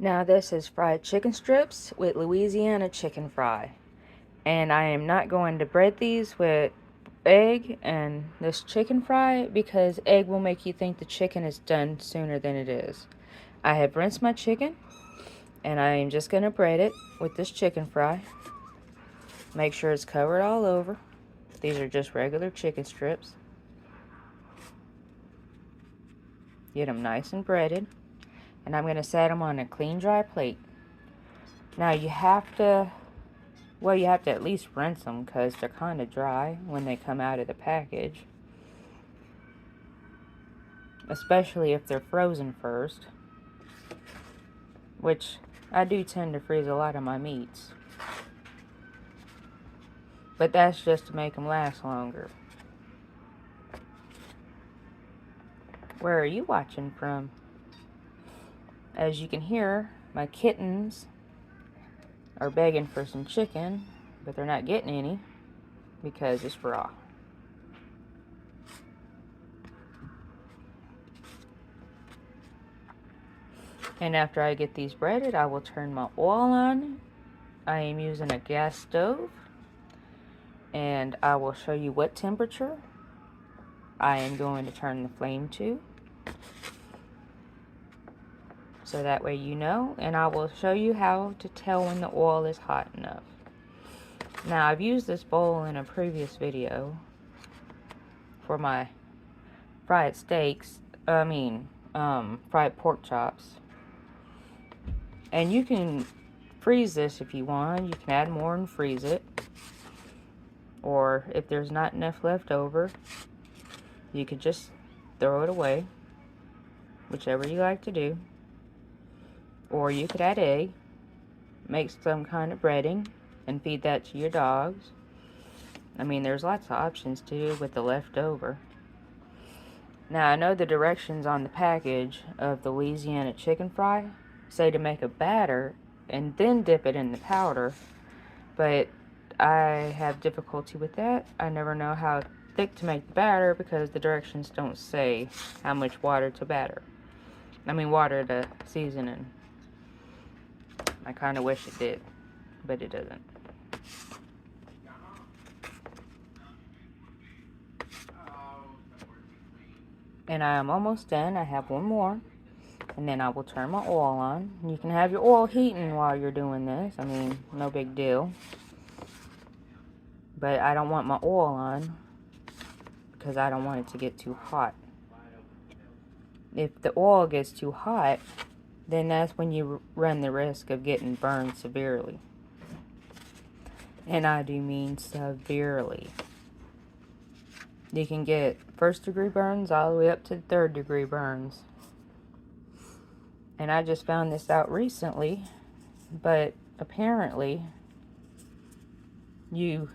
Now this is fried chicken strips with Louisiana chicken fry. And I am not going to bread these with egg and this chicken fry because egg will make you think the chicken is done sooner than it is. I have rinsed my chicken and I am just going to bread it with this chicken fry. Make sure it's covered all over. These are just regular chicken strips. Get them nice and breaded. And I'm going to set them on a clean, dry plate. Now you have to at least rinse them because they're kind of dry when they come out of the package. Especially if they're frozen first. Which I do tend to freeze a lot of my meats. But that's just to make them last longer. Where are you watching from? As you can hear, my kittens are begging for some chicken, but they're not getting any because it's raw. And after I get these breaded, I will turn my oil on. I am using a gas stove, and I will show you what temperature I am going to turn the flame to. So that way you know, and I will show you how to tell when the oil is hot enough. Now I've used this bowl in a previous video for my fried steaks, fried pork chops. And you can freeze this if you want. You can add more and freeze it. Or if there's not enough left over, you could just throw it away. Whichever you like to do. Or you could add egg, make some kind of breading, and feed that to your dogs. I mean, there's lots of options to do with the leftover. Now, I know the directions on the package of the Louisiana chicken fry say to make a batter and then dip it in the powder, but I have difficulty with that. I never know how thick to make the batter because the directions don't say how much water to season in. I kind of wish it did, but it doesn't. And I am almost done. I have one more. And then I will turn my oil on. You can have your oil heating while you're doing this. I mean, no big deal. But I don't want my oil on because I don't want it to get too hot. If the oil gets too hot, then that's when you run the risk of getting burned severely. And I do mean severely. You can get first-degree burns all the way up to third-degree burns. And I just found this out recently, but apparently you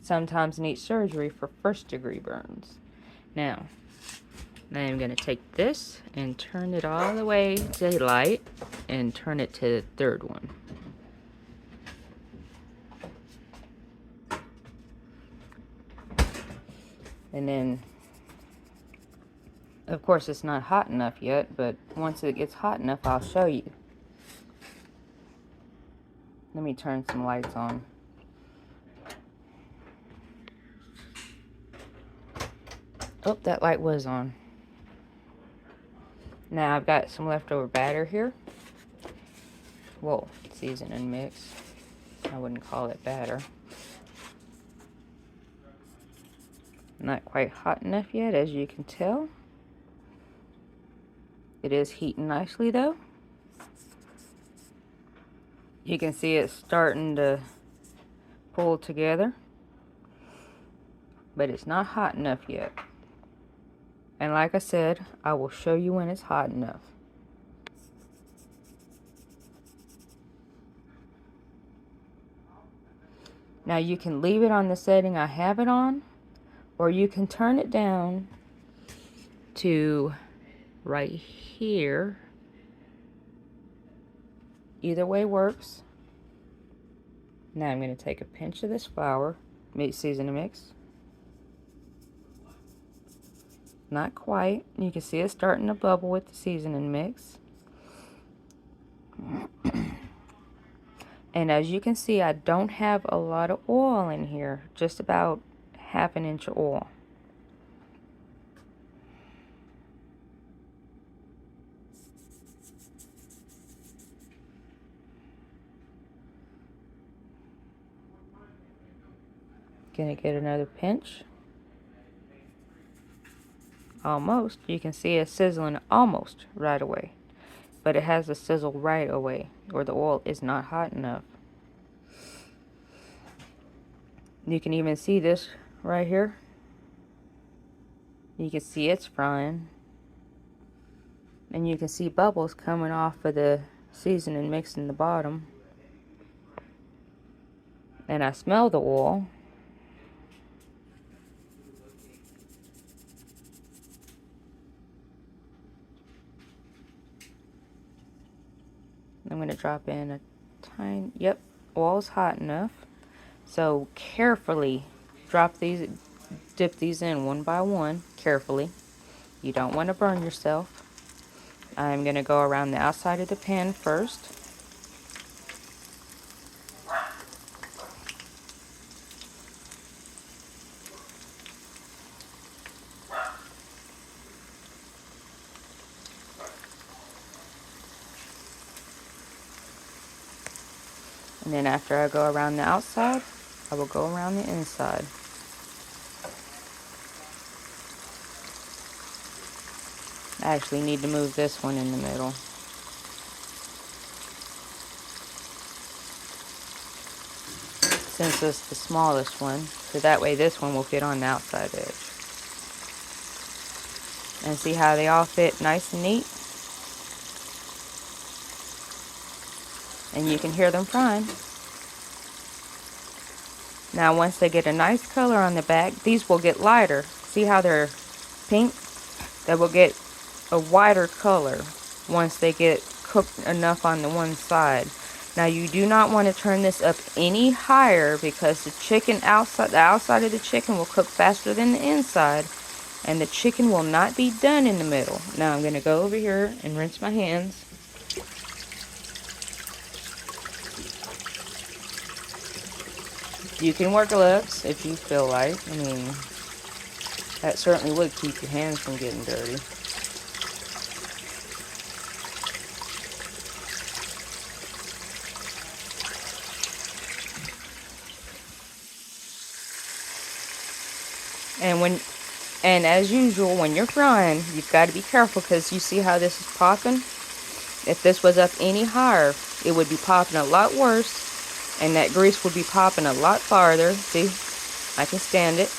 sometimes need surgery for first-degree burns. Now, I am going to take this and turn it all the way to light and turn it to the third one. And then, of course, it's not hot enough yet, but once it gets hot enough, I'll show you. Let me turn some lights on. Oh, that light was on. Now I've got some leftover batter here. Well, seasoning mix. I wouldn't call it batter. Not quite hot enough yet, as you can tell. It is heating nicely, though. You can see it starting to pull together. But it's not hot enough yet. And like I said, I will show you when it's hot enough. Now you can leave it on the setting I have it on, or you can turn it down to right here. Either way works. Now I'm going to take a pinch of this flour, meat seasoning mix. Not quite. You can see it starting to bubble with the seasoning mix. And as you can see, I don't have a lot of oil in here, just about ½ inch of oil. Gonna get another pinch. Almost. You can see it sizzling almost right away. But it has to sizzle right away, or the oil is not hot enough. You can even see this right here. You can see it's frying. And you can see bubbles coming off of the seasoning mix in the bottom. And I smell the oil. I'm going to drop in a tiny, yep, oil's hot enough. So carefully dip these in one by one, carefully. You don't want to burn yourself. I'm going to go around the outside of the pan first. And then after I go around the outside, I will go around the inside. I actually need to move this one in the middle. Since it's the smallest one, so that way this one will fit on the outside edge. And see how they all fit nice and neat? And you can hear them frying. Now once they get a nice color on the back, these will get lighter. See how they're pink? They will get a whiter color once they get cooked enough on the one side. Now you do not want to turn this up any higher because the outside of the chicken will cook faster than the inside, and the chicken will not be done in the middle. Now I'm going to go over here and rinse my hands. You can wear gloves if you feel like. I mean, that certainly would keep your hands from getting dirty. And as usual, when you're frying, you've got to be careful because you see how this is popping? If this was up any higher, it would be popping a lot worse, and that grease would be popping a lot farther. See, I can stand it.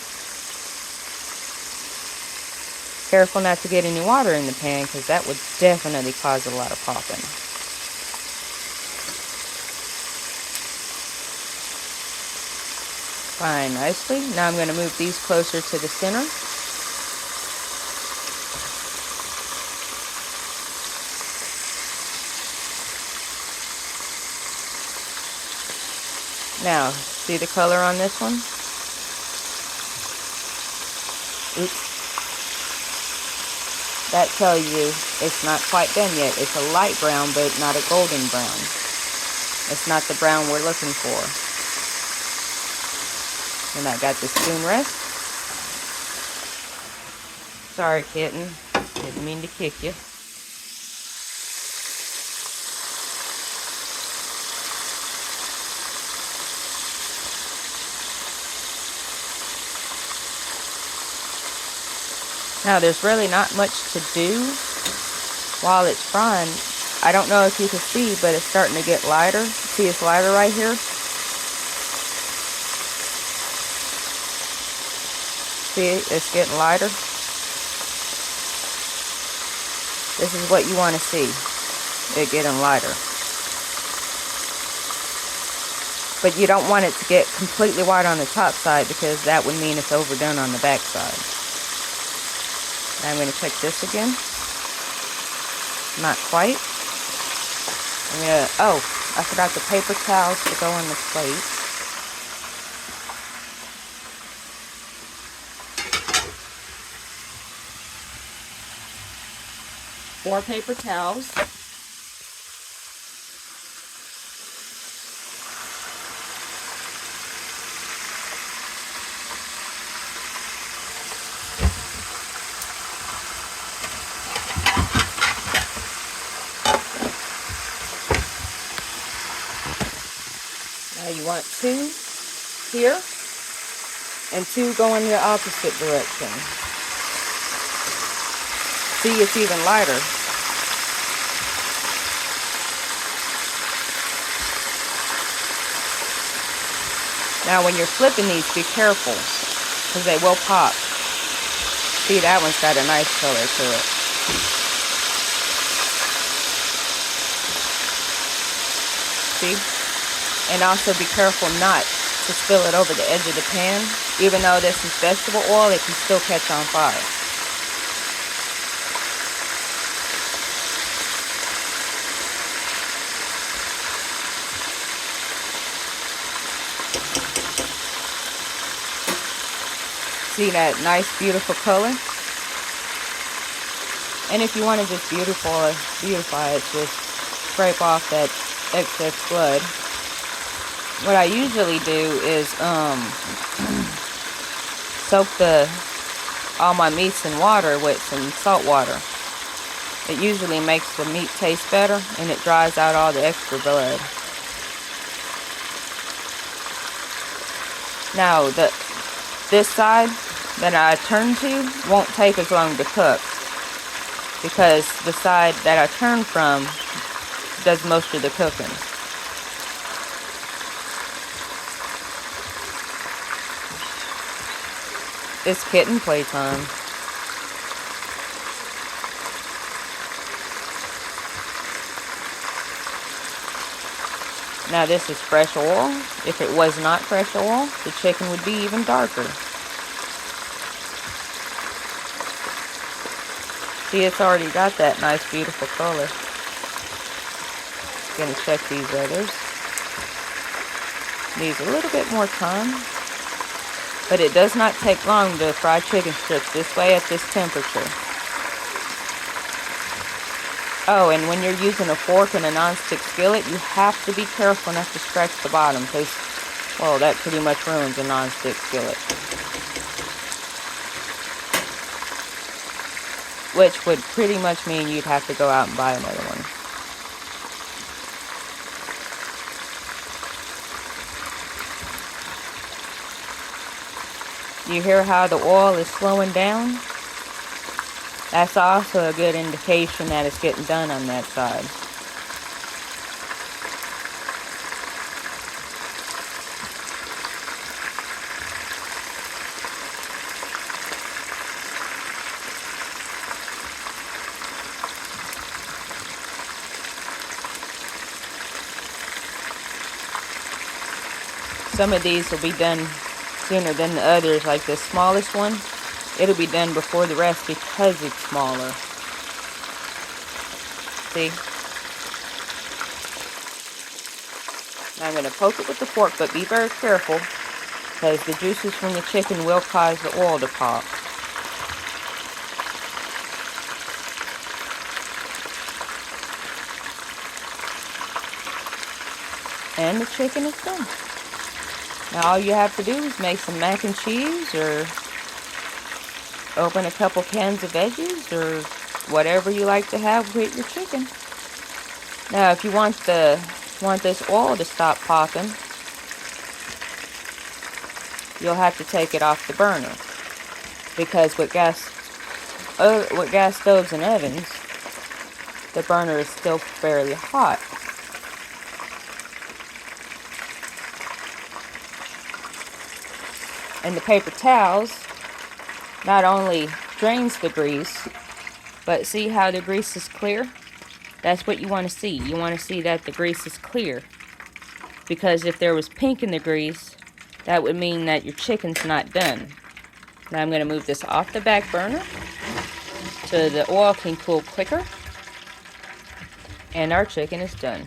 Careful not to get any water in the pan because that would definitely cause a lot of popping. Frying nicely. Now I'm going to move these closer to the center. Now, see the color on this one? Oops. That tells you it's not quite done yet. It's a light brown, but not a golden brown. It's not the brown we're looking for. And I got the spoon rest. Sorry, kitten. Didn't mean to kick you. Now, there's really not much to do while it's frying. I don't know if you can see, but it's starting to get lighter. See, it's lighter right here. See, it's getting lighter. This is what you want to see, it getting lighter. But you don't want it to get completely white on the top side because that would mean it's overdone on the back side. Now I'm going to check this again. Not quite. Oh, I forgot the paper towels to go on the plate. Four paper towels. Now you want 2 here and 2 going the opposite direction. See, it's even lighter. Now when you're flipping these, be careful, because they will pop. See, that one's got a nice color to it. See? And also be careful not to spill it over the edge of the pan. Even though this is vegetable oil, it can still catch on fire. See that nice, beautiful color? And if you want to just beautify it, just scrape off that excess blood. What I usually do is soak all my meats in water with some salt water. It usually makes the meat taste better, and it dries out all the extra blood. Now, this side that I turn to won't take as long to cook, because the side that I turn from does most of the cooking. It's kitten playtime. Now this is fresh oil. If it was not fresh oil, the chicken would be even darker. See, it's already got that nice, beautiful color. Gonna check these others. Needs a little bit more time, but it does not take long to fry chicken strips this way at this temperature. Oh, and when you're using a fork and a non-stick skillet, you have to be careful not to scratch the bottom, because, well, that pretty much ruins a non-stick skillet. Which would pretty much mean you'd have to go out and buy another one. You hear how the oil is slowing down? That's also a good indication that it's getting done on that side. Some of these will be done sooner than the others, like the smallest one. It'll be done before the rest because it's smaller. See? Now I'm going to poke it with the fork, but be very careful, because the juices from the chicken will cause the oil to pop. And the chicken is done. Now all you have to do is make some mac and cheese, or open a couple cans of veggies, or whatever you like to have with your chicken. Now if you want this oil to stop popping, you'll have to take it off the burner, because with gas stoves and ovens, the burner is still fairly hot. And the paper towels not only drains the grease, but see how the grease is clear? That's what you want to see. You want to see that the grease is clear. Because if there was pink in the grease, that would mean that your chicken's not done. Now I'm going to move this off the back burner so the oil can cool quicker. And our chicken is done.